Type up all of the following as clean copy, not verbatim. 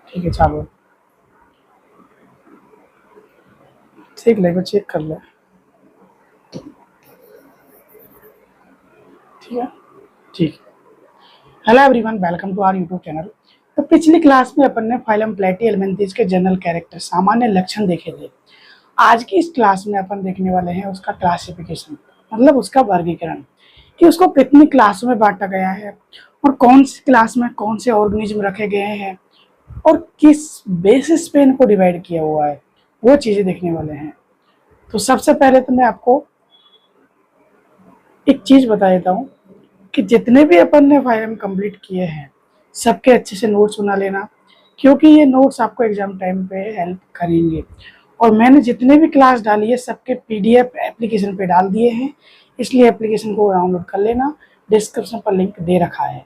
ठीक है, चालू। ठीक ले, चेक कर ले। ठीक है, ठीक। Hello everyone, welcome to our YouTube channel. तो पिछली क्लास में अपन ने फाइलम प्लेटी एलिमेंथीज के जनरल कैरेक्टर सामान्य लक्षण देखे थे। आज की इस क्लास में अपन देखने वाले हैं उसका क्लासिफिकेशन, मतलब उसका वर्गीकरण, कि उसको कितनी क्लासों में बांटा गया है और कौन सी क्लास में कौन से ऑर्गेनिज्म रखे गए हैं और किस बेसिस पे इनको डिवाइड किया हुआ है, वो चीजें देखने वाले हैं। तो सबसे पहले तो मैं आपको एक चीज बता देता हूँ कि जितने भी अपन ने फाइल कंप्लीट किए हैं सबके अच्छे से नोट्स बना लेना, क्योंकि ये नोट्स आपको एग्जाम टाइम पे हेल्प करेंगे। और मैंने जितने भी क्लास डाली है सबके पीडीएफ एप्लीकेशन पे डाल दिए हैं, इसलिए एप्लीकेशन को डाउनलोड कर लेना। डिस्क्रिप्शन पर लिंक दे रखा है।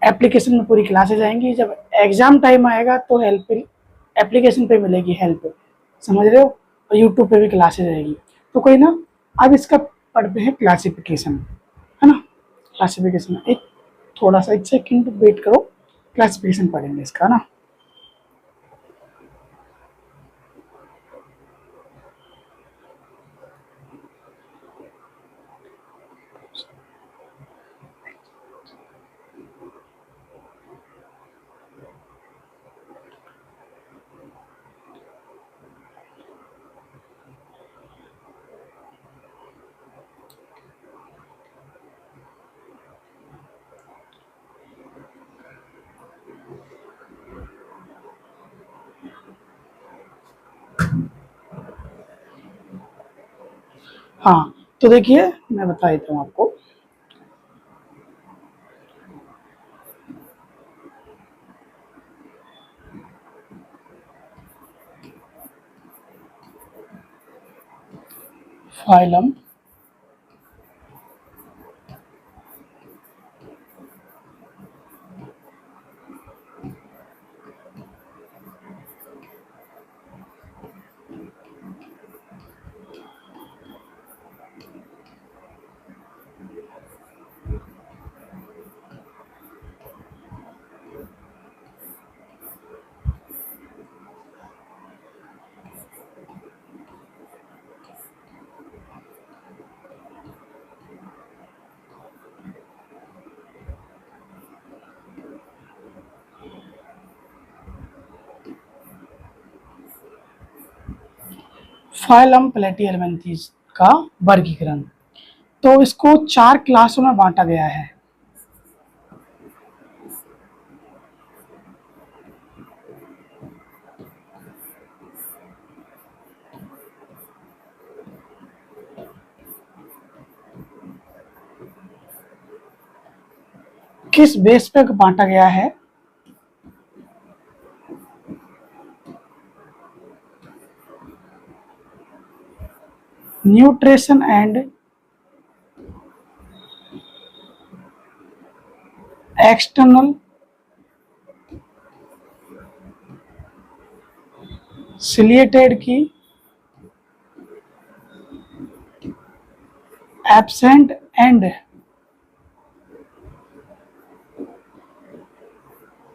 एप्लीकेशन में पूरी क्लासेज आएंगी, जब एग्जाम टाइम आएगा तो हेल्प एप्लीकेशन पे मिलेगी हेल्प, समझ रहे हो। और यूट्यूब पे भी क्लासेज आएगी। तो कोई ना, अब इसका पढ़ते हैं क्लासिफिकेशन, है ना। क्लासिफिकेशन एक थोड़ा सा एक सेकंड वेट करो, क्लासिफिकेशन पढ़ेंगे इसका ना। हाँ, तो देखिए मैं बता देता हूँ आपको। फाइलम फाइलम प्लेटिहेल्मिन्थेस का वर्गीकरण, तो इसको 4 क्लासों में बांटा गया है। किस बेस पे बांटा गया है? न्यूट्रिशन एंड एक्सटर्नल सिलिएटेड की एब्सेंट एंड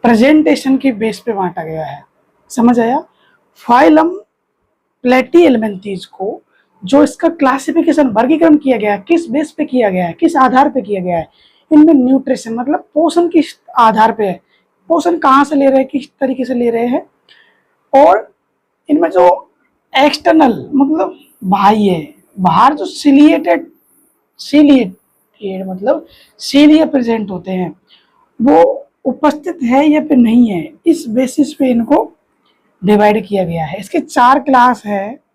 प्रेजेंटेशन की बेस पे बांटा गया है। समझ आया? फाइलम प्लेटिहेल्मिन्थेस को जो इसका क्लासिफिकेशन वर्गीकरण किया गया है, किस बेस पे किया गया है, किस आधार पे किया गया है? इनमें न्यूट्रिशन मतलब पोषण किस आधार पे है, पोषण कहाँ से ले रहे हैं, किस तरीके से ले रहे हैं। और इनमें जो एक्सटर्नल मतलब बाह्य, बाहर जो सिलिएटेड मतलब सीलिए प्रेजेंट होते हैं, वो उपस्थित है या फिर नहीं है, इस बेसिस पे इनको डिवाइड किया गया है। इसके 4 क्लास है।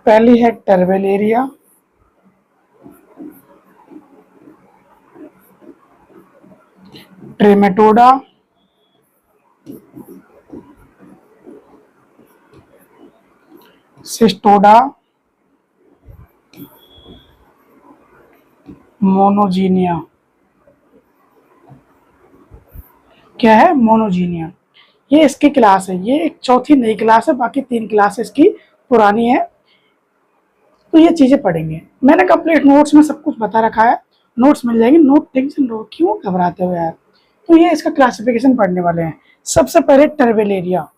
पहली है टर्बेलेरिया, ट्रेमेटोडा, सिस्टोडा, मोनोजीनिया। क्या है? मोनोजीनिया। ये इसकी क्लास है, ये एक चौथी नई क्लास है, बाकी 3 क्लास इसकी पुरानी है। तो ये चीजें पढ़ेंगे। मैंने कंप्लीट नोट्स में सब कुछ बता रखा है, नोट्स मिल जाएंगे। नोट टेंशन लो, क्यों घबराते हो यार। तो ये इसका क्लासिफिकेशन पढ़ने वाले हैं। सबसे पहले टर्बेलेरिया,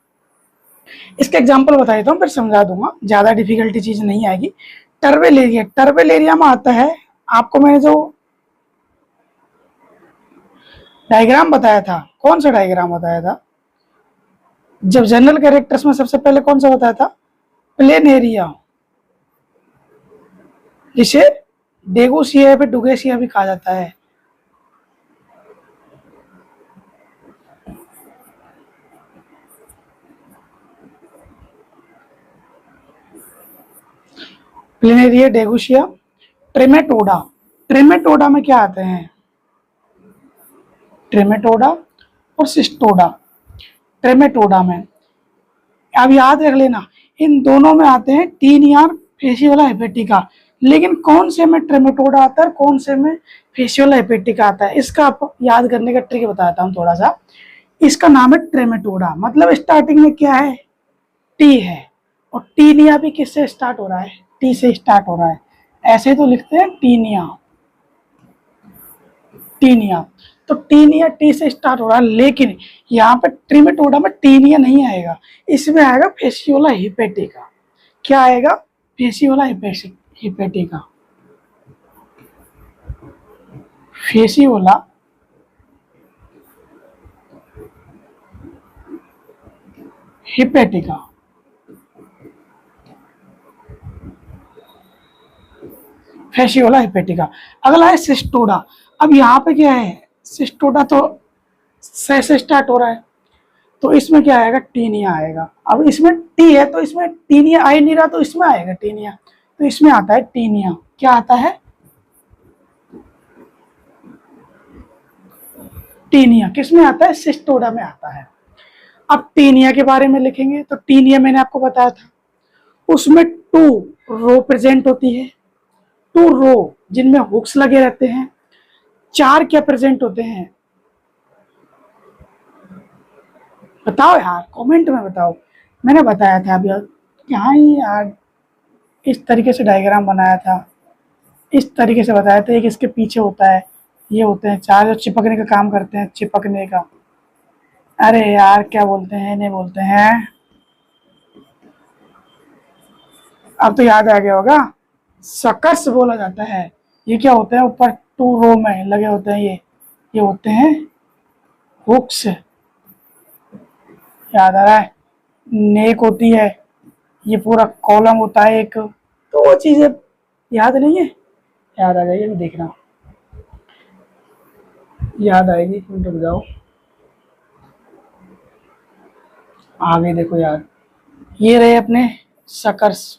इसका एग्जाम्पल बता देता हूँ, फिर समझा दूंगा, ज्यादा डिफिकल्टी चीज नहीं आएगी। टर्बेलेरिया, टर्बेलेरिया में आता है, आपको मैंने जो डायग्राम बताया था, कौन सा डायग्राम बताया था जब जनरल कैरेक्टर्स में, सबसे पहले कौन सा बताया था? प्लेन एरिया, जिसे डेगोसिया या फिर डुगेसिया भी कहा जाता है। Plain area, डेगोसिया। ट्रेमेटोडा, ट्रेमेटोडा में क्या आते हैं? ट्रेमेटोडा और सिस्टोडा। ट्रेमेटोडा में अब याद रख लेना, इन दोनों में आते हैं टीनिया, फेसियोला हेपेटिका। लेकिन कौन से में ट्रेमेटोडा आता है, कौन से में फेसियोला हेपेटिका आता है, इसका आप याद करने का ट्रिक बताता हूँ थोड़ा सा। इसका नाम है ट्रेमेटोडा, मतलब स्टार्टिंग में क्या है? टी है। और टीनिया भी किससे स्टार्ट हो रहा है? टी से स्टार्ट हो रहा है। ऐसे तो लिखते हैं टीनिया, टीनिया। तो टीनिया टी से स्टार्ट हो रहा है, लेकिन यहाँ पे ट्रिमेटोडा में टीनिया नहीं आएगा, इसमें आएगा फेसियोला हिपेटिका। क्या आएगा? फेसियोला हिपेटिका। फेसियोला हिपेटिका। फेसियोला हिपेटिका। अगला है सिस्टोडा। अब यहाँ पे क्या है? सिस्टोडा तो से स्टार्ट हो रहा है, तो इसमें क्या आएगा? टीनिया आएगा। अब इसमें टी है तो इसमें टीनिया आ ही नहीं रहा, तो इसमें आएगा टीनिया। तो इसमें आता है टीनिया। क्या आता है? टीनिया। किसमें आता है? सिस्टोडा में आता है। अब टीनिया के बारे में लिखेंगे, तो टीनिया मैंने आपको बताया था, उसमें 2 रो प्रेजेंट होती है। 2 रो जिनमें हुक्स लगे रहते हैं। 4 क्या प्रेजेंट होते हैं? बताओ यार, कमेंट में बताओ। मैंने बताया था अभी यहाँ ही यार, इस तरीके से डायग्राम बनाया था, इस तरीके से बताया था। एक इसके पीछे होता है, ये होते हैं 4 जो चिपकने का काम करते हैं, चिपकने का। अरे यार क्या बोलते हैं, नहीं बोलते हैं, अब तो याद आ गया होगा। सकर्स बोला जाता है। ये क्या होते हैं? ऊपर 2 रो में लगे होते हैं, ये होते हैं हुक्स। याद आ रहा है? नेक होती है, ये पूरा कॉलम होता है एक। तो वो चीजें याद नहीं है? याद आ जाएगी, अभी देखना याद आएगी, रुक जाओ। आगे देखो यार, ये रहे अपने सकर्स,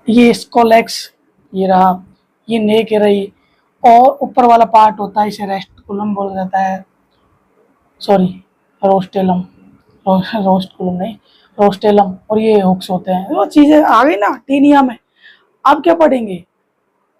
ये स्कोलेक्स, ये रहा, ये नेक रही। और ऊपर वाला पार्ट होता है, इसे रेस्टिकुलम बोला जाता है, सॉरी रोस्टेलम, रोस्टकुलम नहीं, रोस्टेलम। और ये हुक्स होते हैं। वो चीजें आ गई ना टीनिया में। अब क्या पढ़ेंगे?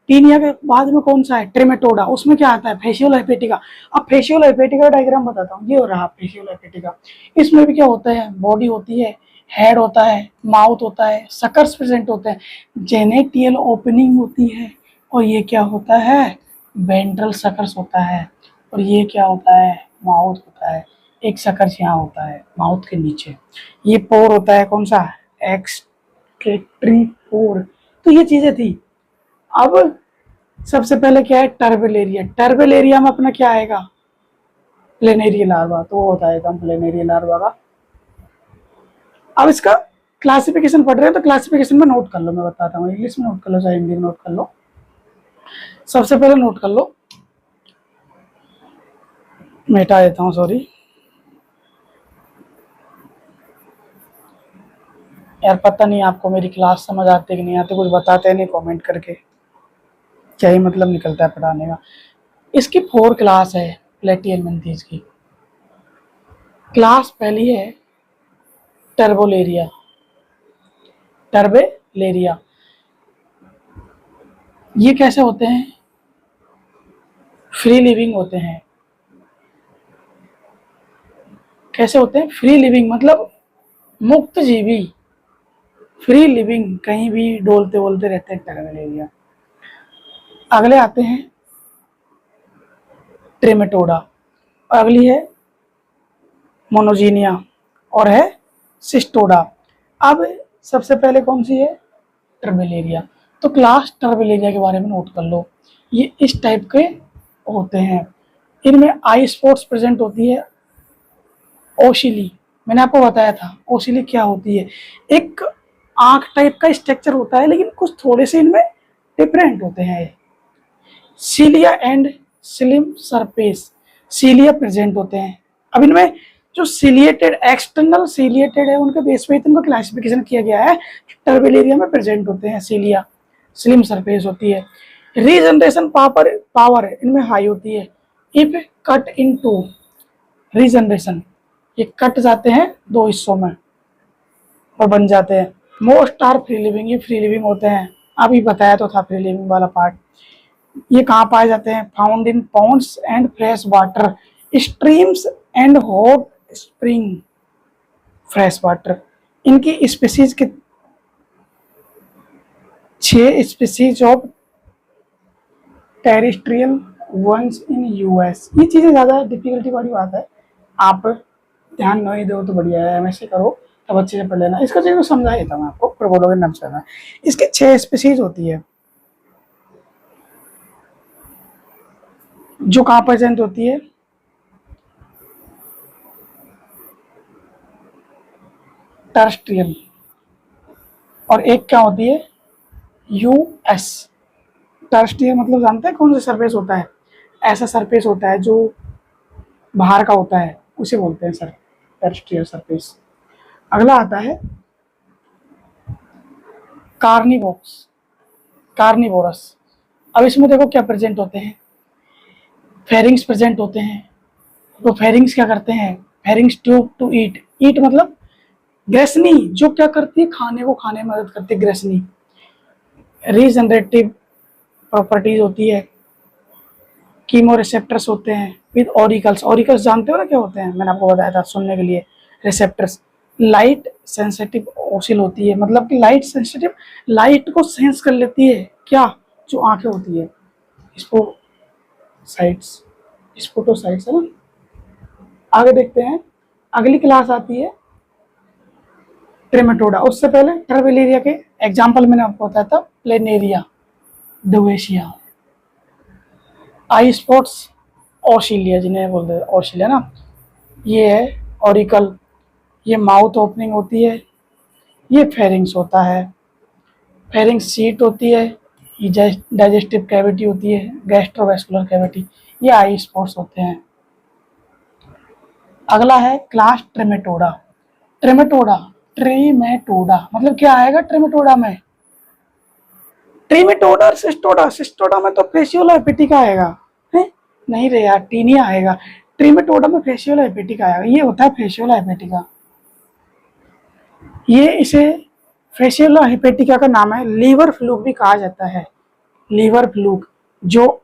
टीनिया के बाद में कौन सा है? ट्रेमेटोडा। उसमें क्या आता है? Facial hepatica. अब फेशियल हेपेटिका डायग्राम बताता हूँ, ये हो रहा फेशियल हेपेटिका। इसमें भी क्या होता है? बॉडी होती है, हेड होता है, माउथ होता है, सकर्स प्रेजेंट होते हैं, जेनेटियल ओपनिंग होती है, और ये क्या होता है? वेंट्रल सकर्स होता है। और ये क्या होता है? माउथ होता है। एक सकर्स यहाँ होता है माउथ के नीचे। ये पोर होता है, कौन सा? एक्सक्रीटरी पोर। तो ये चीजें थी। अब सबसे पहले क्या है? टर्बेलेरिया। टर्बेलेरिया में अपना क्या आएगा? Planaria larva. तो वो होता है एकदम प्लेनेरिया लार्वा का। अब इसका क्लासिफिकेशन पढ़ रहे हैं तो क्लासिफिकेशन में नोट कर लो, मैं बताता हूँ। इंग्लिश में नोट कर लो चाहे हिंदी में नोट कर लो। सबसे पहले नोट कर लो, मिटा देता हूँ, सॉरी यार, पता नहीं आपको मेरी क्लास समझ आती कि नहीं आती, कुछ बताते नहीं कमेंट करके, क्या ही मतलब निकलता है पढ़ाने का। इसकी 4 क्लास है प्लेटियलमेंथीज की। क्लास पहली है टर्बोलेरिया, टर्बेलेरिया। ये कैसे होते हैं? फ्री लिविंग होते हैं। कैसे होते हैं? फ्री लिविंग मतलब मुक्त जीवी, फ्री लिविंग, कहीं भी डोलते बोलते रहते हैं टर्मिलेरिया। अगले आते हैं ट्रेमेटोडा, अगली है मोनोजीनिया और है सिस्टोडा। अब सबसे पहले कौन सी है? टर्मिलेरिया। तो क्लास टर्मिलेरिया के बारे में नोट कर लो। ये इस टाइप के होते हैं। इनमें आई स्पॉट्स प्रेजेंट होती है। ओशिली, मैंने आपको बताया था ओशिली क्या होती है। एक आंख टाइप का स्ट्रक्चर होता है, लेकिन कुछ थोड़े से इनमें डिफरेंट होते हैं। Cilia and slim surface, cilia present होते हैं। अब इनमें जो सीलिएटेड एक्सटर्नल सीलिएटेड है उनके बेस पे इनको क्लासिफिकेशन किया गया है। टर्बिलेरिया में प्रेजेंट होते हैं सीलिया, स्लिम सरफेस होती है। रीजनरेशन पावर इनमें हाई होती है। If cut in two, regeneration, ये कट जाते हैं दो हिस्सों में और बन जाते हैं। मोस्ट आर फ्री लिविंग, ये फ्री लिविंग होते हैं। अभी बताया तो था फ्री लिविंग वाला पार्ट। ये कहाँ पाए जाते हैं? Found in ponds and fresh water, streams and hot spring fresh water. इनकी स्पीसीज के 6 species of terrestrial ones in US. ये चीज़ें ज़्यादा डिफिकल्टी वाली बात है, आप ध्यान नहीं दो तो बढ़िया है, एमएससी करो तब अच्छे से पढ़ लेना। इसका चीज़ को समझा देता हूँ आपको, फिर बोलोगे नाम से। इसके 6 स्पीसीज होती है जो कहाँ प्रेजेंट होती है? टेरेस्ट्रियल, और एक क्या होती है? यूएस। टेरेस्ट्रियल मतलब जानते हैं कौन सा सरफेस होता है? ऐसा सरफेस होता है जो बाहर का होता है, उसे बोलते हैं सर टेरेस्ट्रियल सरफेस। अगला आता है कार्निवोरस, कार्निवोरस। अब इसमें देखो क्या प्रेजेंट होते हैं? फेरिंग्स प्रेजेंट होते हैं। तो फेरिंग्स क्या करते हैं? फेरिंग्स ट्यूब टू ईट, ईट मतलब ग्रेसनी, जो क्या करती है? खाने को खाने में मदद करती है, ग्रेसनी। रीजनरेटिव प्रॉपर्टीज होती है। कीमो रिसेप्टर्स होते हैं विद ऑरिकल्स, ऑरिकल्स जानते हो ना क्या होते हैं? मैंने आपको बताया था सुनने के लिए। रिसेप्टर्स। लाइट सेंसिटिव ओसिल होती है, मतलब कि लाइट सेंसिटिव, लाइट को सेंस कर लेती है। क्या? जो आंखें होती है, स्पोसाइट्स, स्पोटोसाइट्स है ना। आगे देखते हैं, अगली क्लास आती है ट्रेमेटोडा। उससे पहले टर्बिलेरिया के एग्जाम्पल मैंने आपको बताया था, प्लेनेरिया, डोवेशिया, आई स्पॉट्स, ऑशिलिया, जिन्हें बोलते हैं ऑशिलिया ना, ये है ऑरिकल, ये माउथ ओपनिंग होती है, ये फेरिंग्स होता है, फेरिंग्स सीट होती है, ये डाइजेस्टिव कैविटी होती है, गैस्ट्रोवेस्कुलर कैविटी, ये आई स्पॉट्स होते हैं। अगला है क्लास ट्रेमेटोडा। ट्रेमेटोडा, ट्रीमेटोडा मतलब क्या आएगा ट्रेमेटोडा में? ट्रीमेटोडा और सिस्टोडा, सिस्टोडा में तो फेशियोल हेपेटिका आएगा है? नहीं रे यार, टीनी आएगा। ट्रीमेटोडा में फेशियोल हेपेटिका आएगा, ये होता है फेशियोल हेपेटिका। ये इसे फेशियोल हेपेटिका का नाम है। लीवर फ्लूक भी कहा जाता है, लीवर फ्लूक। जो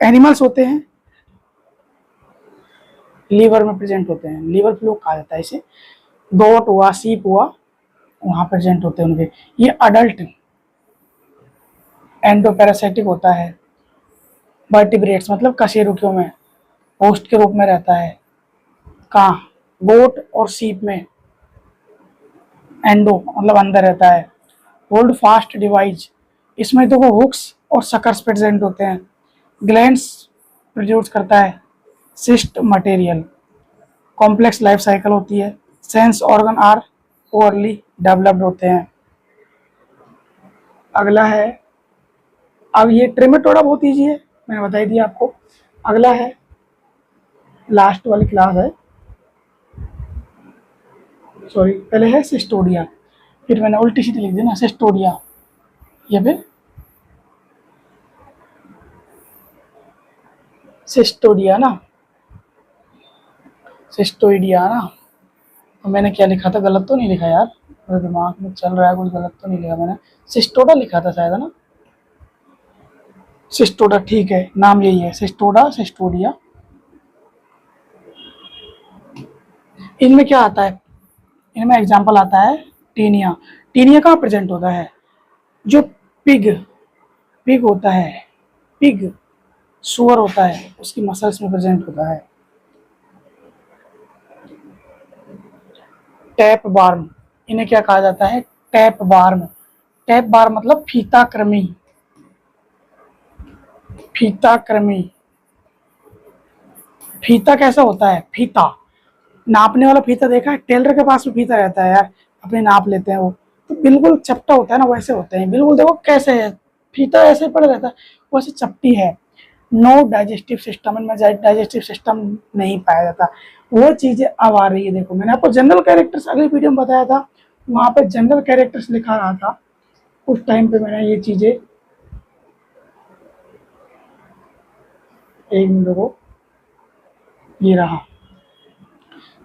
एनिमल्स होते हैं लीवर में प्रेजेंट होते हैं, लीवर फ्लूक कहा जाता है इसे। गोट हुआ, सीप हुआ, वहां प्रेजेंट होते हैं उनके। ये अडल्ट एंडोपैरासाइटिक होता है। वर्टिब्रेट्स मतलब कशेरुकियों में होस्ट के रूप में रहता है। कहाँ? गोट और सीप में एंडो मतलब अंदर रहता है। होल्ड फास्ट डिवाइस, इसमें देखो हुक्स और सकर्स प्रेजेंट होते हैं। ग्लैंड्स प्रोड्यूस करता है cyst material. Complex life cycle होती है। Sense organ are overly developed होते हैं। अगला है, अब ये ट्रेमेटोडा बहुत ईजी है, मैंने बता ही दिया आपको। अगला है, लास्ट वाली क्लास है, सॉरी पहले है सिस्टोडिया, फिर मैंने उल्टी सीधी लिख दी ना, सिस्टोडिया, या फिर सिस्टोडिया ना, सिस्टोइडिया ना। तो मैंने क्या लिखा था? गलत तो नहीं लिखा यार, मेरे दिमाग में चल रहा है कुछ गलत तो नहीं लिखा मैंने। सिस्टोडा लिखा था शायद, है ना? सिस्टोडा, ठीक है, नाम यही है, सिस्टोडा, सिस्टोडिया। इनमें क्या आता है, इनमें एग्जाम्पल आता है टीनिया। टीनिया कहाँ प्रेजेंट होता है, जो पिग पिग होता है, पिग सुअर होता है, उसकी मसल्स में प्रेजेंट होता है। टैप बार्म, इन्हें क्या कहा जाता है, टैप बार्म। टैप बार्म मतलब फीता कृमि, फीता कृमि। फीता कैसा होता है, फीता नापने वाला फीता देखा है, टेलर के पास में फीता रहता है यार, अपने नाप लेते हैं वो, तो बिल्कुल चपटा होता है ना, वैसे होते हैं बिल्कुल। देखो कैसे है, फीता ऐसे पड़ा रहता है, वैसे चपटी है। नो डाइजेस्टिव सिस्टम, इनमें डाइजेस्टिव सिस्टम नहीं पाया जाता। वो चीजें अब आ रही है। देखो मैंने आपको जनरल कैरेक्टर्स अगली वीडियो में बताया था, वहां पे जनरल कैरेक्टर्स लिखा रहा था, उस टाइम पे मैंने ये चीजें, एक मिनट को, ये रहा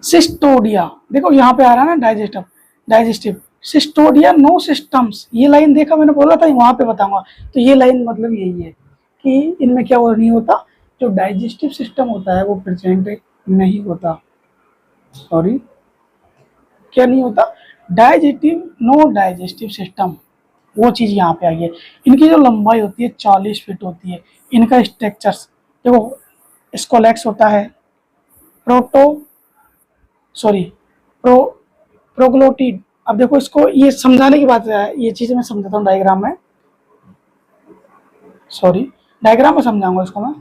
सिस्टोडिया। देखो यहाँ पे आ रहा है ना डाइजेस्टिव, डाइजेस्टिव सिस्टोडिया नो सिस्टम्स, ये लाइन देखा मैंने बोला था वहां पे बताऊंगा। तो ये लाइन मतलब यही है कि इनमें क्या वो नहीं होता, जो डाइजेस्टिव सिस्टम होता है वो प्रेजेंट नहीं होता। सॉरी, क्या नहीं होता, डाइजेस्टिव, नो डाइजेस्टिव सिस्टम, वो चीज यहाँ पे आई है। इनकी जो लंबाई होती है 40 फीट होती है। इनका स्ट्रक्चर्स देखो, स्कोलेक्स होता है, प्रोटो सॉरी प्रो प्रोग्लोटिड। अब देखो इसको ये समझाने की बात है, ये चीजें मैं समझाता हूँ डायग्राम में, सॉरी डायग्राम में समझाऊंगा इसको मैं।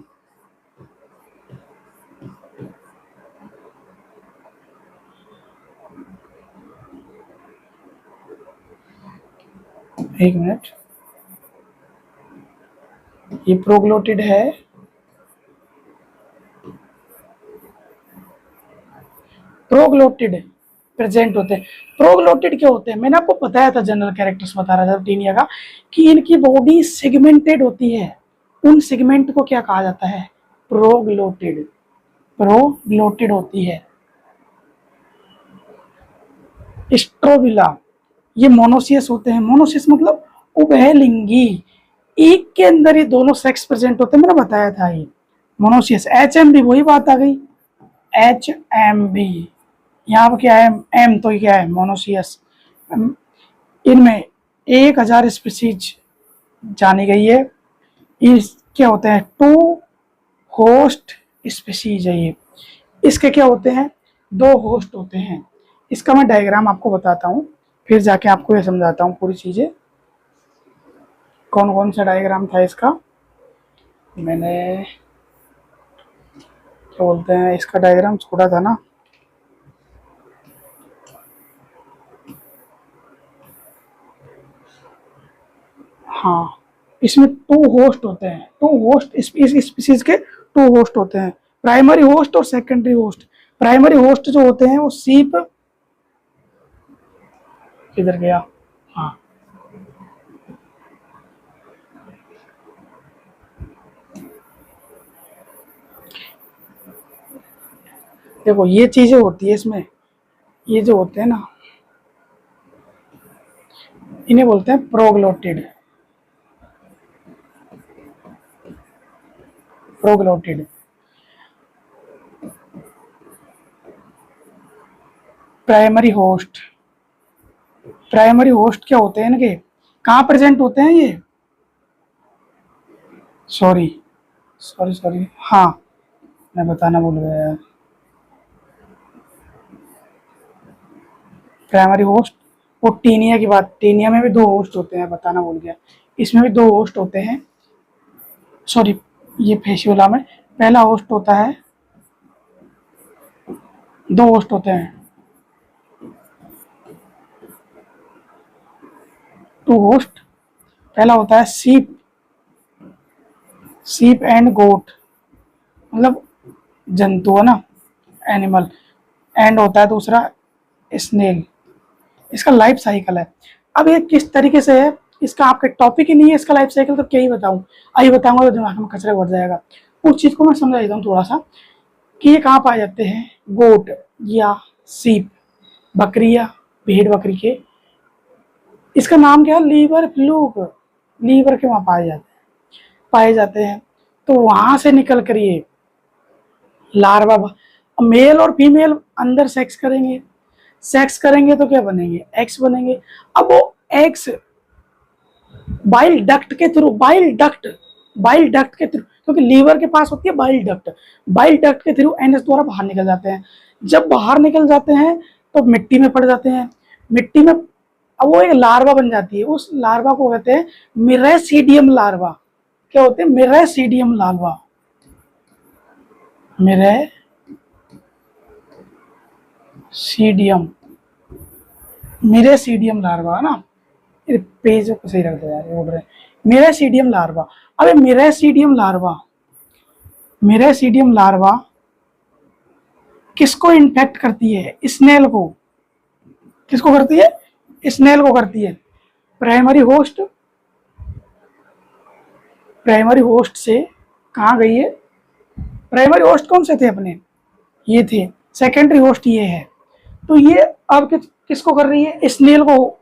एक मिनट, ये प्रोग्लोटिड है, प्रोग्लोटिड प्रेजेंट होते हैं। प्रोग्लोटिड क्या होते हैं, मैंने आपको बताया था, जनरल कैरेक्टर्स बता रहा था टीनिया का, कि इनकी बॉडी सेगमेंटेड होती है। उन सेगमेंट को क्या कहा जाता है, प्रोग्लोटिड, प्रोग्लोटिड होती है। स्ट्रोबिला, ये मोनोसियस होते हैं। मोनोसियस मतलब उभयलिंगी, एक के अंदर ये दोनों सेक्स प्रेजेंट होते हैं, मैंने बताया था ये मोनोसियस। एच एम बी, वही बात आ गई, एच एम बी। यहाँ पर क्या है, एम तो क्या है, मोनोसियस। इनमें 1000 स्पीसीज जानी गई है। इस क्या होते हैं, टू होस्ट स्पीसीज है ये। इसके क्या होते हैं, दो होस्ट होते हैं। इसका मैं डायग्राम आपको बताता हूँ, फिर जाके आपको ये समझाता हूँ पूरी चीजें। कौन कौन सा डायग्राम था इसका, मैंने क्या बोलते हैं, इसका डायग्राम छोड़ा था ना, हाँ। इसमें टू होस्ट होते हैं, टू होस्ट, इस स्पीसीज के टू होस्ट होते हैं, प्राइमरी होस्ट और सेकेंडरी होस्ट। प्राइमरी होस्ट जो होते हैं वो सीप, किधर गया, हाँ, देखो ये चीजें होती है इसमें, ये जो होते हैं ना, इन्हें बोलते हैं proglottid, proglottid. Primary host, primary host क्या होते हैं इनके, कहाँ प्रेजेंट होते हैं ये, सॉरी सॉरी सॉरी, हाँ मैं बताना भूल गया यार। प्राइमरी होस्ट, वो टीनिया की बात, टीनिया में भी दो होस्ट होते हैं, बताना भूल गया। इसमें भी दो होस्ट होते हैं, सॉरी, ये फेसियोला में पहला होस्ट होता है, दो होस्ट होते हैं, टू होस्ट। पहला होता है सीप, सीप एंड गोट, मतलब जंतु है ना, एनिमल। एंड होता है दूसरा स्नेल। इसका लाइफ साइकिल है। अब ये किस तरीके से है, इसका आपका टॉपिक ही नहीं है इसका लाइफ साइकिल, तो क्या ही बताऊं, आइए बताऊंगा तो दिमाग में कचरा बढ़ जाएगा। उस चीज को मैं समझा देता हूँ थोड़ा सा, कि ये कहाँ पाए जाते हैं, गोट या सीप, बकरी या भेड़ बकरी के, इसका नाम क्या है, लीवर फ्लूक, लीवर के वहां पाए जाते हैं। पाए जाते हैं। तो वहां से निकल कर ये लार्वा, मेल और फीमेल अंदर सेक्स करेंगे, सेक्स करेंगे तो क्या बनेंगे, एग्स बनेंगे। अब वो एग्स बाइल डक्ट के थ्रू, बाइल डक्ट के थ्रू, क्योंकि लीवर के पास होती है बाइल डक्ट के थ्रू एनएस द्वारा बाहर निकल जाते हैं। जब बाहर निकल जाते हैं तो मिट्टी में पड़ जाते हैं। मिट्टी में अब वो एक लार्वा बन जाती है। उस लार्वा को कहते हैं मिरेसीडियम लार्वा। क्या होते हैं, मिरेसीडियम लार्वा, मिरेसीडियम, मिरेसीडियम लार्वा है ना। पेज को सही रख दो यार, उड़ रहे। मिरेसीडियम लार्वा। अबे मिरेसीडियम लार्वा किसको इन्फेक्ट करती है, स्नेल को। किसको करती है, स्नेल को करती है। प्राइमरी होस्ट से कहाँ गई है, प्राइमरी होस्ट कौन से थे अपने, ये थे। सेकेंडरी होस्ट ये है। तो ये अब किसको कर रही है, स्नेल को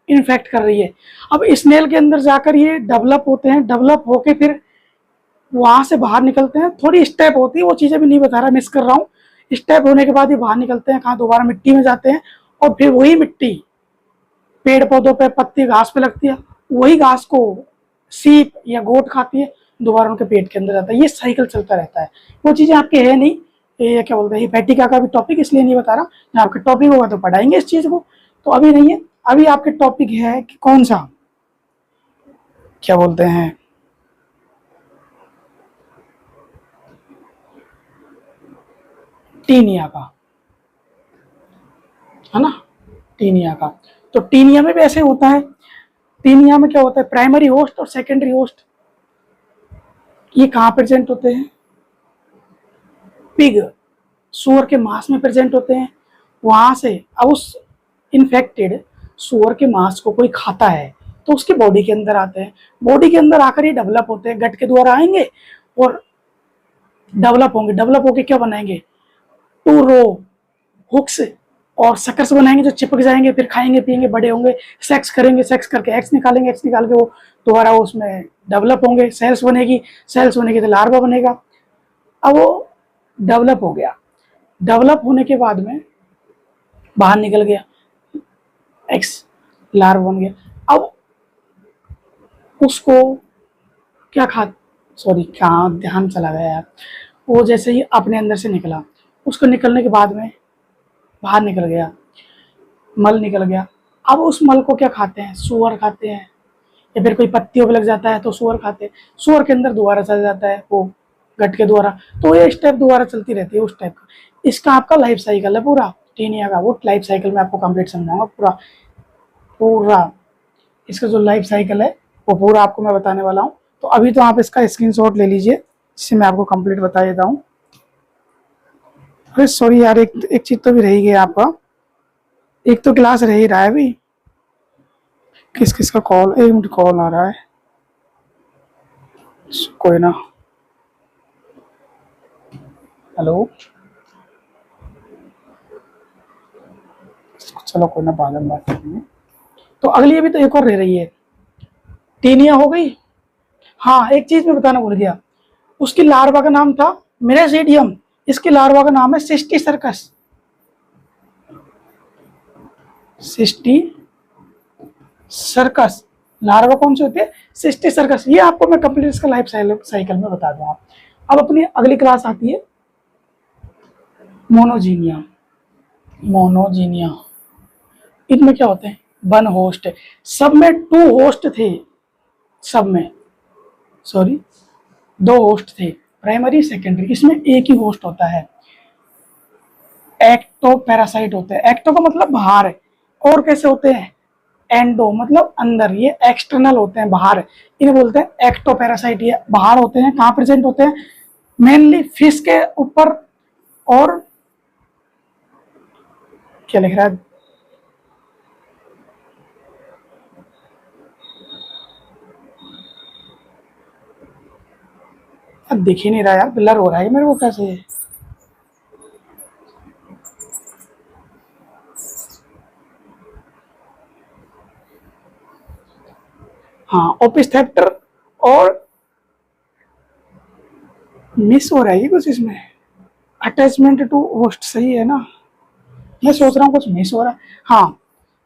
इन्फेक्ट कर रही है। अब स्नेल के अंदर जाकर ये डेवलप होते हैं, डेवलप होके फिर वहां से बाहर निकलते हैं। थोड़ी स्टेप होती है, वो चीजें भी नहीं बता रहा, मिस कर रहा हूँ। स्टेप होने के बाद ये बाहर निकलते हैं, कहाँ, दोबारा मिट्टी में जाते हैं। और फिर वही मिट्टी पेड़ पौधों पे, पत्ती घास पे लगती है, वही घास को सीप या गोट खाती है, दोबारा उनके पेट के अंदर जाता है। ये साइकिल चलता रहता है। वो चीजें आपके है नहीं, ये क्या बोलते हैं, हेपेटिका का भी टॉपिक इसलिए नहीं बता रहा। जब आपके टॉपिक होगा तो पढ़ाएंगे इस चीज को, तो अभी नहीं है। अभी आपके टॉपिक है कि कौन सा, क्या बोलते हैं, टीनिया का, है ना, टीनिया का। तो टीनिया में भी ऐसे होता है। टीनिया में क्या होता है, प्राइमरी होस्ट और सेकेंडरी होस्ट ये कहाँ प्रेजेंट होते हैं, पिग, सूअर के मांस में प्रेजेंट होते हैं। वहां से अब उस इन्फेक्टेड सूअर के मांस को कोई खाता है तो उसके बॉडी के अंदर आते हैं। बॉडी के अंदर आकर ये डेवलप होते हैं, गट के द्वारा आएंगे और डेवलप होंगे। डेवलप होके क्या बनाएंगे, टू रो हुक्स और सकर्स बनाएंगे जो चिपक जाएंगे, फिर खाएंगे पिएंगे, बड़े होंगे, सेक्स करेंगे, सेक्स करके एक्स निकालेंगे, एक्स निकाल के वो दोबारा उसमें डेवलप होंगे, सेल्स बनेगी, सेल्स बनेगी तो लार्वा बनेगा। अब वो डेवलप हो गया, डेवलप होने के बाद में बाहर निकल गया, एक्स लार्वा बन गया। अब उसको क्या खा, सॉरी कहाँ ध्यान चला गया यार। वो जैसे ही अपने अंदर से निकला, उसको निकलने के बाद में बाहर निकल गया, मल निकल गया। अब उस मल को क्या खाते हैं, सूअर खाते हैं, या फिर कोई पत्तियों पे लग जाता है तो सूअर खाते हैं। सूअर के अंदर दोबारा चल जाता है वो गट के द्वारा। तो ये स्टेप दोबारा चलती रहती है उस टाइप का। इसका आपका लाइफ साइकिल है पूरा टीनिया का। वो लाइफ साइकिल में आपको कंप्लीट समझाऊंगा पूरा पूरा। इसका जो लाइफ साइकिल है वो पूरा आपको मैं बताने वाला हूँ। तो अभी तो आप इसका स्क्रीनशॉट ले लीजिए, जिससे मैं आपको कंप्लीट बता देता हूँ। अरे सॉरी यार, एक चीज तो भी रही गई आपका, एक तो क्लास रह ही रहा है अभी। किस किस का कॉल, एक मिनट कॉल आ रहा है, कोई ना। हेलो, चलो कोई ना, बाद में बात करेंगे। तो अगली अभी तो एक और रह रही है, टीनिया हो गई। हाँ, एक चीज मैं बताना भूल गया, उसकी लार्वा का नाम था मिरेसीडियम, इसकी लार्वा का नाम है cysticercus. Cysticercus larva कौन से होते हैं, सिस्टी सर्कस। ये आपको मैं कंप्लीट इसका लाइफ साइकिल में बता दूंगा। अब अपनी अगली क्लास आती है मोनोजीनिया। मोनोजीनिया, इनमें क्या होते हैं, वन होस्ट है। सब में टू होस्ट थे, सब में सॉरी दो होस्ट थे, प्राइमरी सेकेंडरी। इसमें एक ही होस्ट होता है। एक्टो पैरासाइट होते हैं। एक्टो का मतलब बाहर है, और कैसे होते हैं, एंडो मतलब अंदर, ये एक्सटर्नल होते हैं, बाहर। इन्हें बोलते हैं एक्टो पैरासाइट। ये बाहर होते हैं, कहाँ प्रेजेंट होते हैं, मेनली फिश के ऊपर। और क्या लिख रहा है, अब दिख ही नहीं रहा यार, ब्लर हो रहा है मेरे को, कैसे। हाँ, ओपिस्थेप्टर और मिस हो रहा है ये कुछ इसमें। अटैचमेंट टू होस्ट सही है ना, मैं सोच रहा हूँ कुछ मिस हो रहा है। हाँ,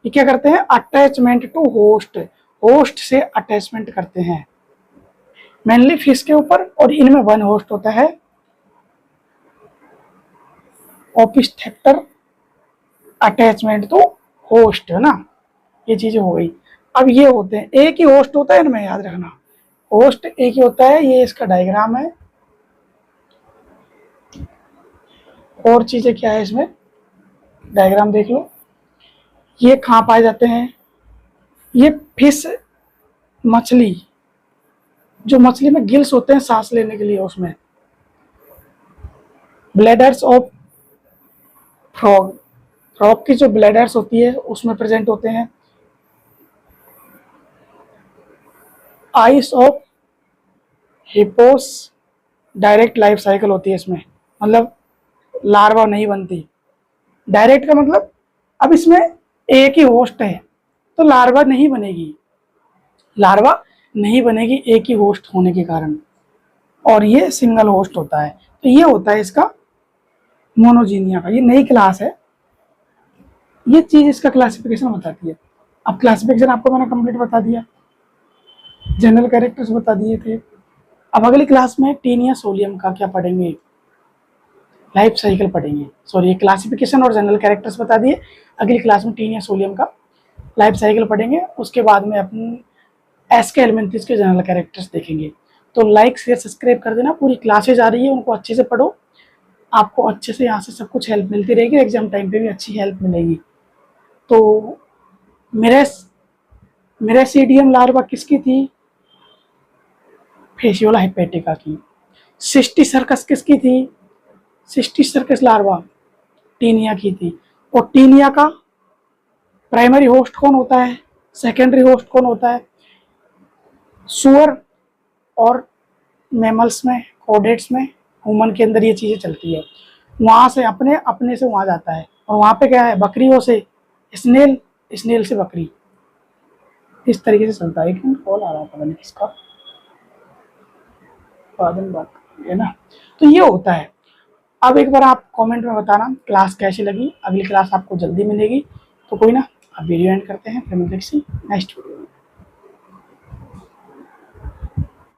ये क्या करते हैं, अटैचमेंट टू होस्ट, होस्ट से अटैचमेंट करते हैं मेनली फिश के ऊपर, और इनमें वन होस्ट होता है ओपिस्थेक्टर अटैचमेंट टू होस्ट, है ना। ये चीजें हो गई। अब ये होते हैं, एक ही होस्ट होता है इनमें, याद रखना होस्ट एक ही होता है। ये इसका डायग्राम है। और चीजें क्या है इसमें, डायग्राम देख लो। ये कहाँ पाए जाते हैं, ये फिश मछली, जो मछली में गिल्स होते हैं सांस लेने के लिए, उसमें ब्लैडर्स ऑफ फ्रॉग, फ्रॉग की जो ब्लैडर्स होती है उसमें प्रेजेंट होते हैं। आइस ऑफ हिपोस, डायरेक्ट लाइफ साइकिल होती है इसमें, मतलब लार्वा नहीं बनती। डायरेक्ट का मतलब, अब इसमें एक ही होस्ट है तो लार्वा नहीं बनेगी, लार्वा नहीं बनेगी एक ही होस्ट होने के कारण। और ये सिंगल होस्ट होता है, तो ये होता है इसका मोनोजीनिया का। ये नई क्लास है, ये चीज इसका क्लासिफिकेशन बताती है। अब क्लासिफिकेशन आपको मैंने कंप्लीट बता दिया, जनरल कैरेक्टर्स बता दिए थे। अब अगली क्लास में टीनिया सोलियम का क्या पढ़ेंगे, लाइफ साइकिल पढ़ेंगे। सॉरी, क्लासिफिकेशन और जनरल कैरेक्टर्स बता दिए। अगली क्लास में टीनिया सोलियम का लाइफ साइकिल पढ़ेंगे, उसके बाद में अपन एस के एलिमेंट्रीज के जनरल कैरेक्टर्स देखेंगे। तो लाइक शेयर सब्सक्राइब कर देना। पूरी क्लासेज आ रही है, उनको अच्छे से पढ़ो, आपको अच्छे से यहाँ से सब कुछ हेल्प मिलती रहेगी, एग्जाम टाइम पे भी अच्छी हेल्प मिलेगी। तो मेरे सीडीएम लार्वा किसकी थी, फेसियोला हिपेटिका की। सिस्टी सर्कस किसकी थी, सिस्टी सर्कस लार्वा टीनिया की थी। और टीनिया का प्राइमरी होस्ट कौन होता है, सेकेंडरी होस्ट कौन होता है, सुअर और मैमल्स में, कोडेट्स में, ह्यूमन के अंदर ये चीजें चलती है। वहां से अपने अपने से वहां जाता है, और वहां पे क्या है, बकरियों से स्नेल, स्नेल से बकरी, इस तरीके से चलता है। एक मिनट कॉल आ रहा है, पता नहीं किसका, बाद में बात है ना। तो ये होता है। अब एक बार आप कमेंट में बताना क्लास कैसी लगी। अगली क्लास आपको जल्दी मिलेगी, तो कोई ना, अब वीडियो एंड करते हैं, फिर मिलते हैं किसी नेक्स्ट वीडियो में।